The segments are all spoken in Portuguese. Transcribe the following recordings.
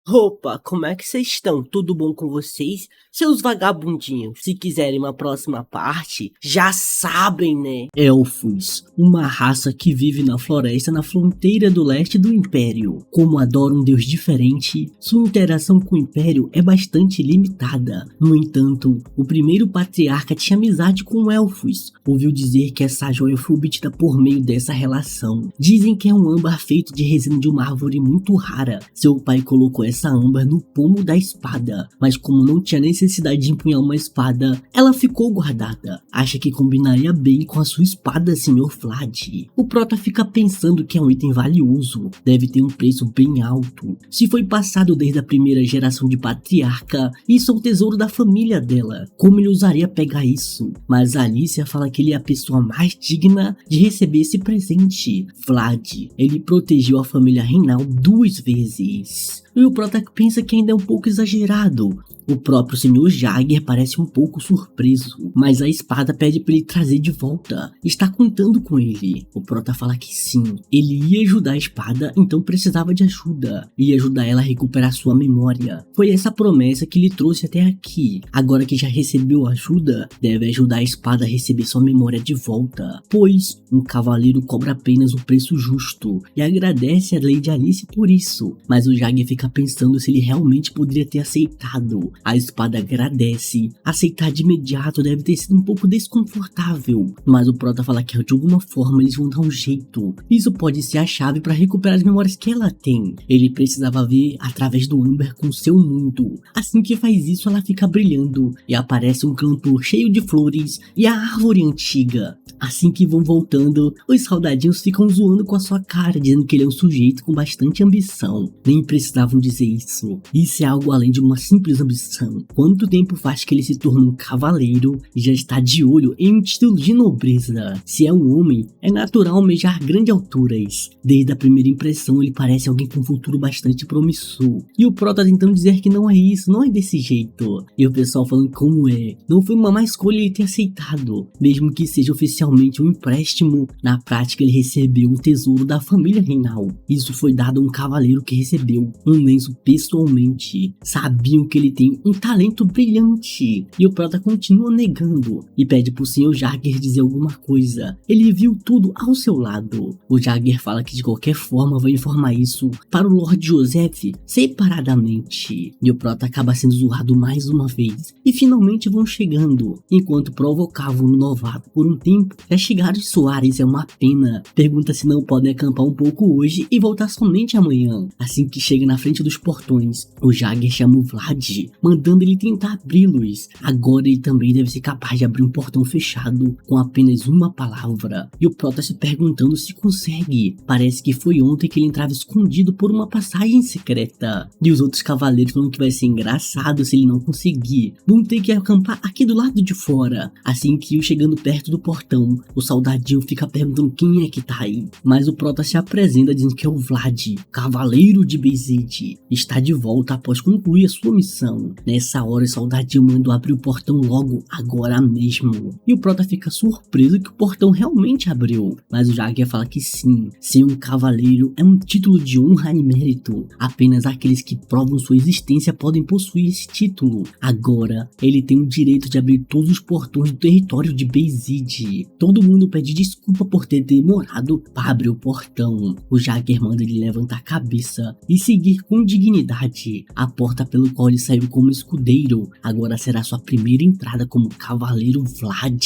Opa, como é que vocês estão? Tudo bom com vocês? Seus vagabundinhos, se quiserem uma próxima parte, já sabem, né? Elfos, uma raça que vive na floresta na fronteira do leste do Império. Como adora um deus diferente, sua interação com o Império é bastante limitada. No entanto, o primeiro patriarca tinha amizade com elfos. Ouviu dizer que essa joia foi obtida por meio dessa relação. Dizem que é um âmbar feito de resina de uma árvore muito rara. Seu pai colocou essa âmbar no pomo da espada, mas como não tinha necessidade de empunhar uma espada, ela ficou guardada. Acha que combinaria bem com a sua espada, Sr. Vlad. O prota fica pensando que é um item valioso, deve ter um preço bem alto. Se foi passado desde a primeira geração de patriarca, isso é o tesouro da família dela. Como ele usaria pegar isso? Mas a Alicia fala que ele é a pessoa mais digna de receber esse presente. Vlad, ele protegeu a família Reinal 2 vezes. E o prota pensa que ainda é um pouco exagerado. O próprio Sr. Jagger parece um pouco surpreso, mas a espada pede para ele trazer de volta. Está contando com ele. O prota fala que sim, ele ia ajudar a espada, então precisava de ajuda. Ia ajudar ela a recuperar sua memória. Foi essa promessa que lhe trouxe até aqui. Agora que já recebeu ajuda, deve ajudar a espada a receber sua memória de volta. Pois um cavaleiro cobra apenas o preço justo e agradece a Lady Alice por isso. Mas o Jagger fica pensando se ele realmente poderia ter aceitado. A espada agradece. Aceitar de imediato deve ter sido um pouco desconfortável, mas o prota fala que de alguma forma eles vão dar um jeito. Isso pode ser a chave para recuperar as memórias que ela tem. Ele precisava ver através do âmbar com seu mundo. Assim que faz isso, ela fica brilhando e aparece um campo cheio de flores e a árvore antiga. Assim que vão voltando, os soldadinhos ficam zoando com a sua cara, dizendo que ele é um sujeito com bastante ambição. Nem precisavam dizer isso. Isso é algo além de uma simples ambição. Quanto tempo faz que ele se tornou um cavaleiro e já está de olho em um título de nobreza? Se é um homem, é natural almejar grandes alturas. Desde a primeira impressão, ele parece alguém com um futuro bastante promissor. E o prota tentando dizer que não é isso, não é desse jeito. E o pessoal falando como é. Não foi uma má escolha ele ter aceitado. Mesmo que seja oficialmente um empréstimo, na prática ele recebeu um tesouro da família Reinal. Isso foi dado a um cavaleiro que recebeu um lenço pessoalmente. Sabiam que ele tem um talento brilhante. E o prota continua negando e pede pro Sr. Jagger dizer alguma coisa. Ele viu tudo ao seu lado. O Jagger fala que de qualquer forma vai informar isso para o Lord Joseph separadamente. E o prota acaba sendo zoado mais uma vez. E finalmente vão chegando. Enquanto provocavam o novato por um tempo, já chegaram de Soares, é uma pena. Pergunta se não podem acampar um pouco hoje e voltar somente amanhã. Assim que chega na frente dos portões, o Jagger chama o Vlad, mandando ele tentar abri-los. Agora ele também deve ser capaz de abrir um portão fechado com apenas uma palavra. E o prota se perguntando se consegue. Parece que foi ontem que ele entrava escondido por uma passagem secreta. E os outros cavaleiros falam que vai ser engraçado se ele não conseguir. Vão ter que acampar aqui do lado de fora. Assim que chegando perto do portão, o soldadinho fica perguntando quem é que tá aí. Mas o prota se apresenta dizendo que é o Vlad, cavaleiro de Bezid. Está de volta após concluir a sua missão. Nessa hora o soldadinho mandou abrir o portão logo, agora mesmo. E o prota fica surpreso que o portão realmente abriu. Mas o Jagger fala que sim, ser um cavaleiro é um título de honra e mérito. Apenas aqueles que provam sua existência podem possuir esse título. Agora, ele tem o direito de abrir todos os portões do território de Bezid. Todo mundo pede desculpa por ter demorado para abrir o portão. O Jagger manda ele levantar a cabeça e seguir com dignidade. A porta pelo qual ele saiu como escudeiro agora será sua primeira entrada como cavaleiro Vlad.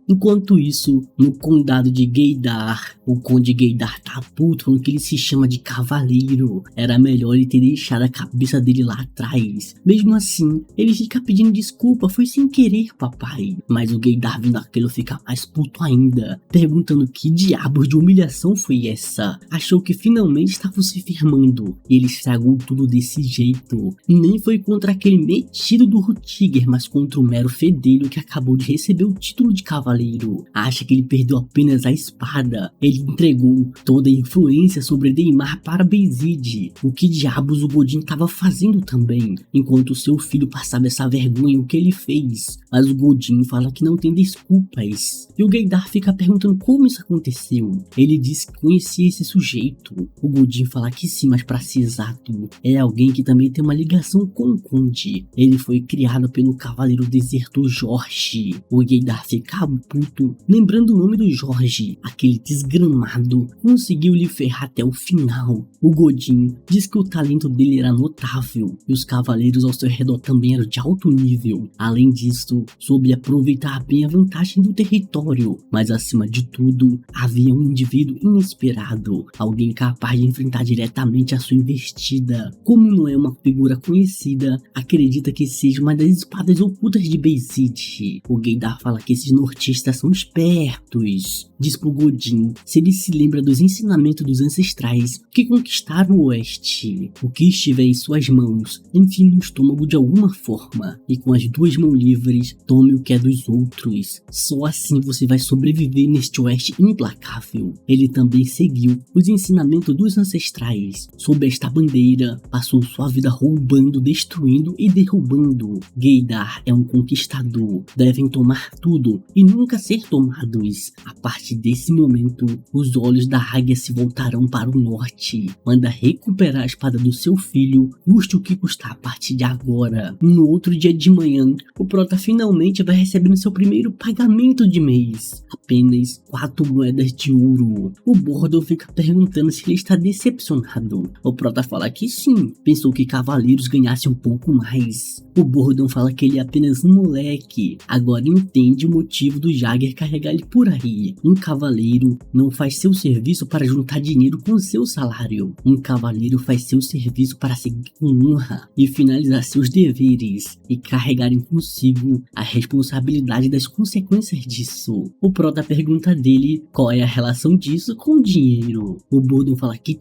Enquanto isso, no condado de Gaydar, o conde Gaydar tá puto falando que ele se chama de cavaleiro. Era melhor ele ter deixado a cabeça dele lá atrás. Mesmo assim, ele fica pedindo desculpa, foi sem querer, papai. Mas o Gaydar vendo aquilo fica mais puto ainda, perguntando que diabos de humilhação foi essa. Achou que finalmente estavam se firmando e ele estragou tudo desse jeito. E nem foi contra aquele metido do Rutiger, mas contra o mero fedelho que acabou de receber o título de cavaleiro. Acha que ele perdeu apenas a espada. Ele entregou toda a influência sobre Deimar para Bezid. O que diabos o Godin estava fazendo também, enquanto seu filho passava essa vergonha o que ele fez. Mas o Godin fala que não tem desculpas. E o Gaydar fica perguntando como isso aconteceu. Ele diz que conhecia esse sujeito. O Godin fala que sim, mas para ser exato, Cavaleiro é alguém que também tem uma ligação com o Conde. Ele foi criado pelo cavaleiro desertor Jorge. O Gaydar fica puto, lembrando o nome do Jorge, aquele desgramado, conseguiu lhe ferrar até o final. O Godin diz que o talento dele era notável e os cavaleiros ao seu redor também eram de alto nível. Além disso, soube aproveitar bem a vantagem do território, mas acima de tudo, havia um indivíduo inesperado, alguém capaz de enfrentar diretamente a sua investida. Como não é uma figura conhecida, acredita que seja uma das espadas ocultas de Bayezid. O Gaydar fala que esses nortistas são espertos. Diz pro Godin se ele se lembra dos ensinamentos dos ancestrais que conquistaram o Oeste. O que estiver em suas mãos, enfim no estômago de alguma forma, e com as duas mãos livres, tome o que é dos outros. Só assim você vai sobreviver neste Oeste implacável. Ele também seguiu os ensinamentos dos ancestrais. Sob esta bandeira, passou sua vida roubando, destruindo e derrubando. Gaydar é um conquistador. Devem tomar tudo e nunca ser tomados. A partir desse momento, os olhos da águia se voltarão para o norte. Manda recuperar a espada do seu filho, custe o que custar a partir de agora. No outro dia de manhã, o Prota finalmente vai recebendo seu primeiro pagamento de mês. Apenas 4 moedas de ouro. O Bordon fica perguntando se ele está decepcionado. O Prota fala que sim, pensou que cavaleiros ganhassem um pouco mais. O Bordon fala que ele é apenas um moleque. Agora entende o motivo do Jagger carregar ele por aí. Um cavaleiro não faz seu serviço para juntar dinheiro com seu salário. Um cavaleiro faz seu serviço para seguir com honra e finalizar seus deveres e carregarem consigo a responsabilidade das consequências disso. O Prota pergunta dele qual é a relação disso com o dinheiro. O Bordon fala que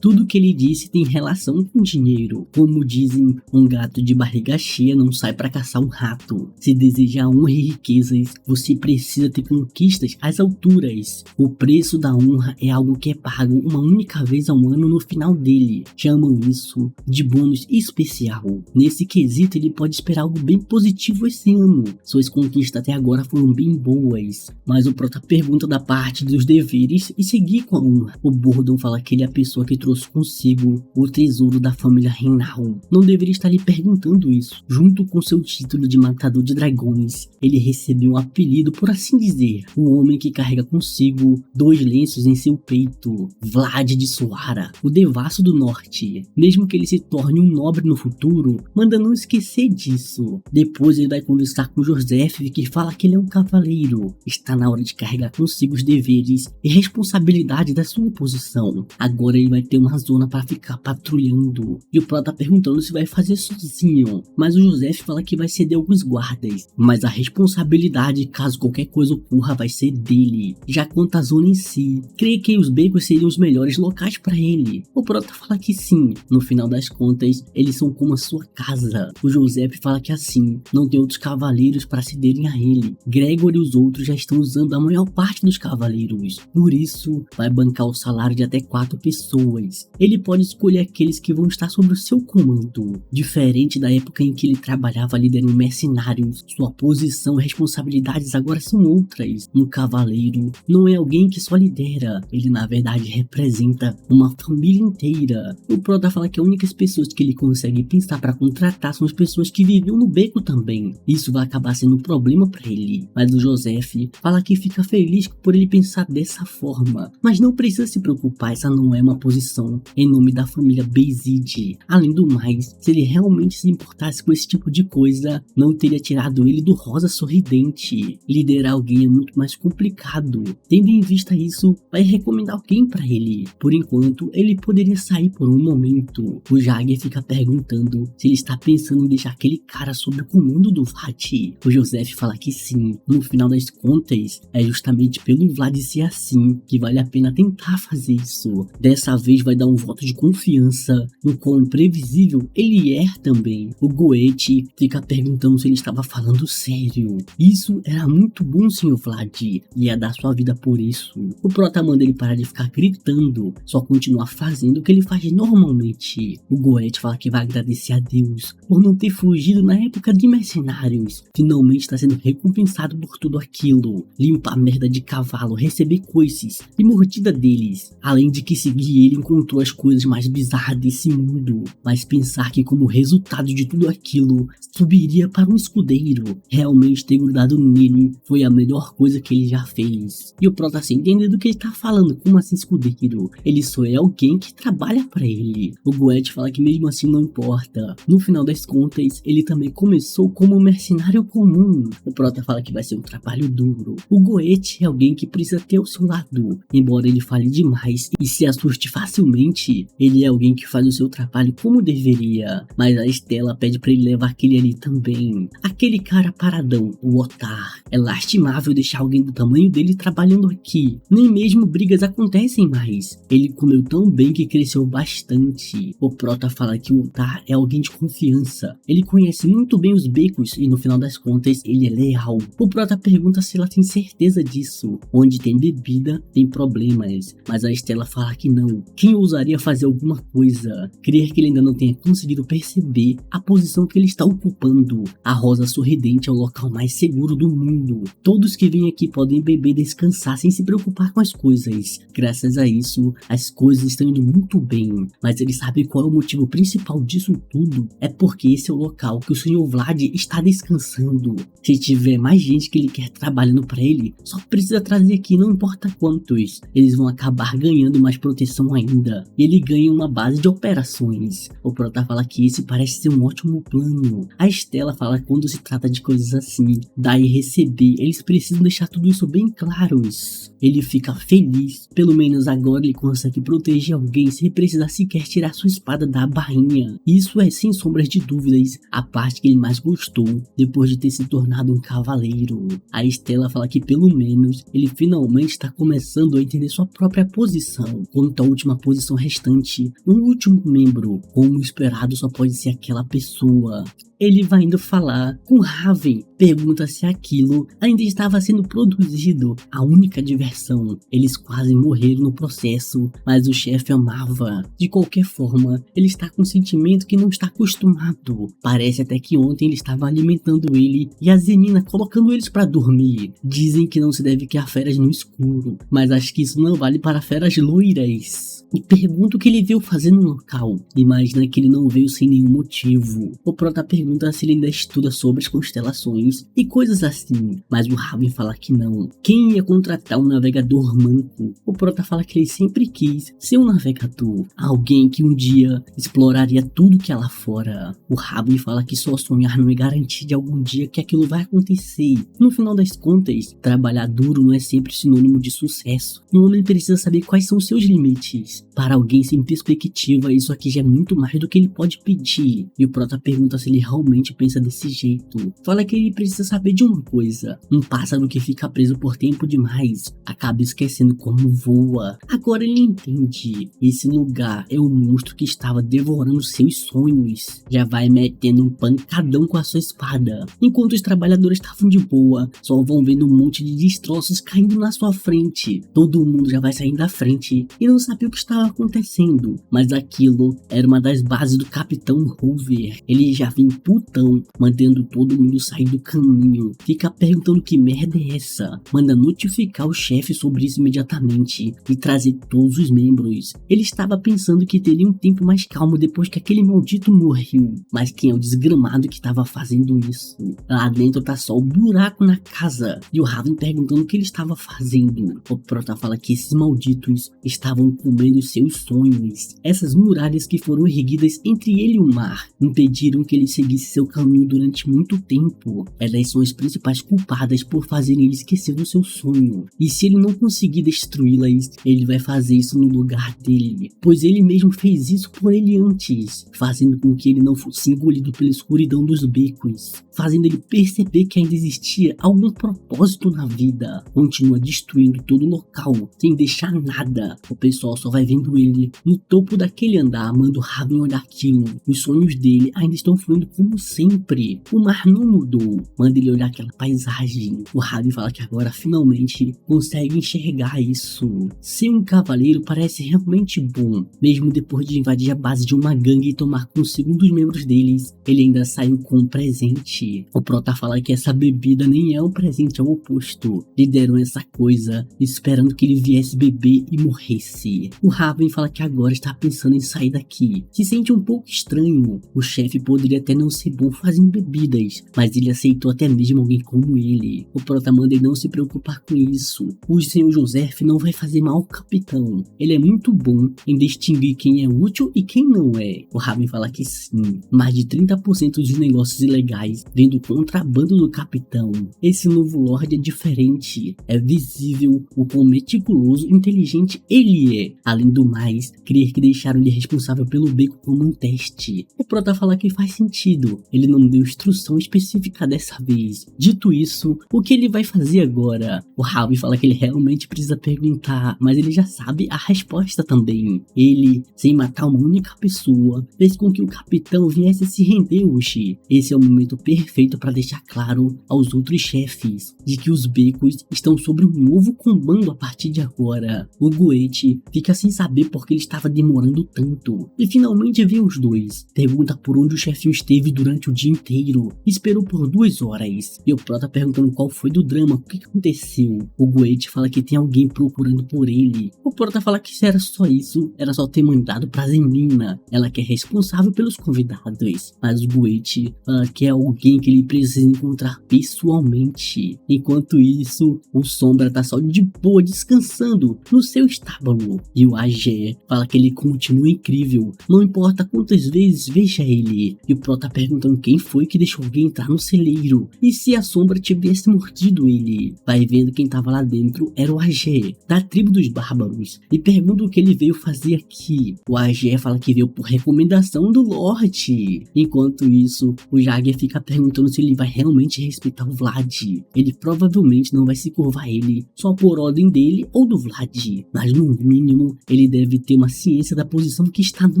tudo que ele disse tem relação com dinheiro. Como dizem, um gato de barriga cheia não sai para caçar um rato. Se desejar honra e riquezas, você precisa ter conquistas às alturas. O preço da honra é algo que é pago uma única vez ao ano no final dele. Chamam isso de bônus especial. Nesse quesito ele pode esperar algo bem positivo esse ano. Suas conquistas até agora foram bem boas, mas o Prota pergunta da parte dos deveres e seguir com a honra. O Bordon fala que ele é a pessoa que trouxe consigo o tesouro da família Reinal. Não deveria estar lhe perguntando isso. Junto com seu título de matador de dragões, ele recebeu um apelido, por assim dizer, o homem que carrega consigo 2 lenços em seu peito, Vlad de Suara, o Devasso do Norte. Mesmo que ele se torne um nobre no futuro, manda não esquecer disso. Depois ele vai conversar com Joseph, que fala que ele é um cavaleiro. Está na hora de carregar consigo os deveres e responsabilidade da sua posição. Agora ele vai ter uma zona para ficar patrulhando. E o Prota tá perguntando se vai fazer sozinho, mas o Joseph fala que vai ceder alguns guardas, mas a responsabilidade, caso qualquer coisa ocorra, vai ser dele. Já quanto à zona em si, creio que os becos seriam os melhores locais para ele. O Prota fala que sim, no final das contas, eles são como a sua casa. O Joseph fala que assim, não tem outros cavaleiros para cederem a ele. Gregor e os outros já estão usando a maior parte dos cavaleiros, por isso vai bancar o salário de até 4 pessoas. Ele pode escolher aqueles que vão estar sob o seu comando. Diferente da época em que ele trabalhava liderando mercenários, sua posição e responsabilidades agora são outras. Um cavaleiro não é alguém que só lidera, ele na verdade representa uma família inteira. O Prota fala que as únicas pessoas que ele consegue pensar para contratar são as pessoas que viviam no beco também. Isso vai acabar sendo um problema para ele, mas o Joseph fala que fica feliz por ele pensar dessa forma, mas não precisa se preocupar, essa não é uma posição em nome da família Bayezid. Além do mais, se ele realmente se importasse com esse tipo de coisa, não teria tirado ele do rosa sorridente. Liderar alguém é muito mais complicado. Tendo em vista isso, vai recomendar alguém para ele. Por enquanto, ele poderia sair por um momento. O Jagger fica perguntando se ele está pensando em deixar aquele cara sob o comando do Vlad. O Joseph fala que sim. No final das contas, é justamente pelo Vlad ser assim que vale a pena tentar fazer isso. Dessa vez vai dar um voto de confiança, no qual imprevisível ele é também. O Goethe fica perguntando se ele estava falando sério. Isso era muito bom, senhor Vlad, ia dar sua vida por isso. O Prota manda ele parar de ficar gritando, só continuar fazendo o que ele faz normalmente. O Goethe fala que vai agradecer a Deus por não ter fugido na época de mercenários. Finalmente está sendo recompensado por tudo aquilo. Limpar merda de cavalo, receber coices e mordida deles. Além de que seguir ele encontrou as coisas mais bizarras escapar desse mundo, mas pensar que como resultado de tudo aquilo, subiria para um escudeiro, realmente ter grudado nele foi a melhor coisa que ele já fez. E o Prota sem entender do que ele tá falando, como assim escudeiro? Ele só é alguém que trabalha para ele. O Goethe fala que mesmo assim não importa. No final das contas, ele também começou como um mercenário comum. O Prota fala que vai ser um trabalho duro. O Goethe é alguém que precisa ter o seu lado. Embora ele fale demais e se assuste facilmente, ele é alguém que faz o seu trabalho como deveria. Mas a Estela pede para ele levar aquele ali também. Aquele cara paradão, o Otar. É lastimável deixar alguém do tamanho dele trabalhando aqui. Nem mesmo brigas acontecem mais. Ele comeu tão bem que cresceu bastante. O Prota fala que o Otar é alguém de confiança. Ele conhece muito bem os becos e no final das contas ele é leal. O Prota pergunta se ela tem certeza disso. Onde tem bebida, tem problemas. Mas a Estela fala que não. Quem ousaria fazer alguma coisa? Crer que ele ainda não tenha conseguido perceber a posição que ele está ocupando. A Rosa Sorridente é o local mais seguro do mundo. Todos que vêm aqui podem beber e descansar sem se preocupar com as coisas. Graças a isso, as coisas estão indo muito bem. Mas ele sabe qual é o motivo principal disso tudo? É porque esse é o local que o Sr. Vlad está descansando. Se tiver mais gente que ele quer trabalhando para ele, só precisa trazer aqui, não importa quantos. Eles vão acabar ganhando mais proteção ainda. E ele ganha uma base de operações. O Prota fala que esse parece ser um ótimo plano. A Estela fala que quando se trata de coisas assim, dar e receber, eles precisam deixar tudo isso bem claros. Ele fica feliz, pelo menos agora ele consegue proteger alguém sem precisar sequer tirar sua espada da bainha. Isso é, sem sombras de dúvidas, a parte que ele mais gostou depois de ter se tornado um cavaleiro. A Estela fala que pelo menos ele finalmente está começando a entender sua própria posição. Quanto à última posição restante, o último membro, como esperado, só pode ser aquela pessoa. Ele vai indo falar com Raven, pergunta se aquilo ainda estava sendo produzido. A única diversão, eles quase morreram no processo, mas o chefe amava. De qualquer forma, ele está com um sentimento que não está acostumado. Parece até que ontem ele estava alimentando ele e a Zenina colocando eles para dormir. Dizem que não se deve criar feras no escuro, mas acho que isso não vale para feras loiras. E pergunta o que ele veio fazer no local. Imagina que ele não veio sem nenhum motivo. O Prota pergunta se ele ainda estuda sobre as constelações e coisas assim, mas o Raven fala que não. Quem ia contratar um navegador manco? O Prota fala que ele sempre quis ser um navegador, alguém que um dia exploraria tudo que há lá fora. O Raven fala que só sonhar não é garantir de algum dia que aquilo vai acontecer. No final das contas, trabalhar duro não é sempre sinônimo de sucesso. Um homem precisa saber quais são os seus limites. Para alguém sem perspectiva, isso aqui já é muito mais do que ele pode pedir. E o Prota pergunta se ele realmente pensa desse jeito. Fala que ele precisa saber de uma coisa. Um pássaro que fica preso por tempo demais acaba esquecendo como voa. Agora ele entende. Esse lugar é o monstro que estava devorando seus sonhos. Já vai metendo um pancadão com a sua espada. Enquanto os trabalhadores estavam de boa, só vão vendo um monte de destroços caindo na sua frente. Todo mundo já vai saindo da frente e não sabia o que estava acontecendo, mas aquilo era uma das bases do Capitão Hoover. Ele já vem putão, mandando todo mundo sair do caminho. Fica perguntando que merda é essa. Manda notificar o chefe sobre isso imediatamente e trazer todos os membros. Ele estava pensando que teria um tempo mais calmo depois que aquele maldito morreu, mas quem é o desgramado que estava fazendo isso? Lá dentro tá só o buraco na casa e o Raven perguntando o que ele estava fazendo. O Prota fala que esses malditos estavam comendo seus sonhos. Essas muralhas que foram erguidas entre ele e o mar impediram que ele seguisse seu caminho durante muito tempo. Elas são as principais culpadas por fazerem ele esquecer do seu sonho. E se ele não conseguir destruí-las, ele vai fazer isso no lugar dele, pois ele mesmo fez isso por ele antes, fazendo com que ele não fosse engolido pela escuridão dos becos, fazendo ele perceber que ainda existia algum propósito na vida. Continua destruindo todo o local, sem deixar nada. O pessoal só vai vendo ele no topo daquele andar, manda o Raven olhar aquilo. Os sonhos dele ainda estão fluindo como sempre. O mar não mudou, manda ele olhar aquela paisagem. O Raven fala que agora finalmente consegue enxergar isso. Ser um cavaleiro parece realmente bom. Mesmo depois de invadir a base de uma gangue e tomar consigo um dos membros deles, ele ainda saiu com um presente. O Prota fala que essa bebida nem é um presente, é o oposto. Lhe deram essa coisa esperando que ele viesse beber e morresse. O Raven fala que agora está pensando em sair daqui. Se sente um pouco estranho. O chefe poderia até não ser bom fazendo bebidas, mas ele aceitou até mesmo alguém como ele. O prota manda ele não se preocupar com isso. O senhor Joseph não vai fazer mal ao capitão. Ele é muito bom em distinguir quem é útil e quem não é. O Raven fala que sim. Mais de 30% dos negócios ilegais vem do contrabando do capitão. Esse novo Lorde é diferente. É visível o quão meticuloso e inteligente ele é. Além do mais, crer que deixaram ele responsável pelo beco como um teste. O prota fala que faz sentido. Ele não deu instrução específica dessa vez. Dito isso, o que ele vai fazer agora? O Raven fala que ele realmente precisa perguntar, mas ele já sabe a resposta também. Ele, sem matar uma única pessoa, fez com que o capitão viesse a se render hoje. Esse é o momento perfeito para deixar claro aos outros chefes de que os becos estão sob um novo comando a partir de agora. O Goethe fica sem saber por que ele estava demorando tanto e finalmente vê os dois. Pergunta por onde o chefinho esteve durante o dia inteiro. Esperou por 2 horas e o prota perguntando qual foi do drama, o que aconteceu. O Goethe fala que tem alguém procurando por ele. O prota fala que se era só isso, era só ter mandado pra Zenina, ela que é responsável pelos convidados. Mas o Goethe fala que é alguém que ele precisa encontrar pessoalmente. Enquanto isso, o Sombra tá só de boa descansando no seu estábulo. E o AG fala que ele continua incrível, não importa quantas vezes veja ele. E o prota perguntando quem foi que deixou alguém entrar no celeiro e se a Sombra tivesse mordido ele. Vai vendo quem tava lá dentro era o AG, da tribo dos bárbaros, e pergunta o que ele veio fazer aqui. O AG fala que veio por recomendação do Lorde. Enquanto isso, o Jagger fica perguntando se ele vai realmente respeitar o Vlad. Ele provavelmente não vai se curvar a ele só por ordem dele ou do Vlad, mas no mínimo ele deve ter uma ciência da posição que está no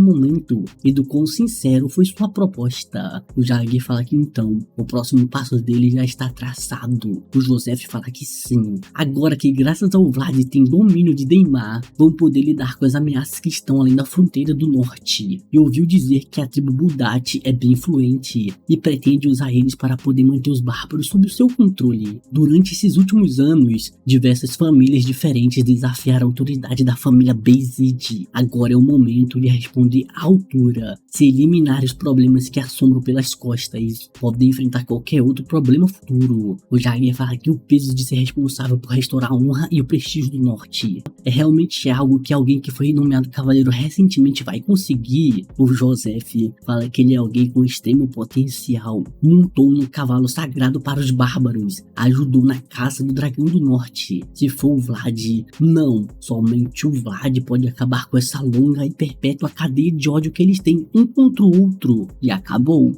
momento e do quão sincero foi sua proposta. O Jagger fala que então o próximo passo dele já está traçado. O Joseph fala que sim, agora que graças ao Vlad tem domínio de Deimar, vão poder lidar com as ameaças que estão além da fronteira do norte. E ouviu dizer que a tribo Buldat é bem influente e pretende usar eles para poder manter os bárbaros sob o seu controle. Durante esses últimos anos, diversas famílias diferentes desafiaram a autoridade da família Bezid. Agora é o momento de responder à altura. Se eliminar os problemas que assombram pelas costas, podem enfrentar qualquer outro problema futuro. O Jagger fala que o peso de ser responsável por restaurar a honra e o prestígio do norte é realmente algo que alguém que foi nomeado cavaleiro recentemente vai conseguir. O Joseph fala que ele é alguém com extremo potencial, montou no cavalo sagrado para os bárbaros, ajudou na caça do dragão do norte. Se for o Vlad, não, somente o Vlad pode acabar com essa longa e perpétua cadeia de ódio que eles têm um contra o outro. E acabou.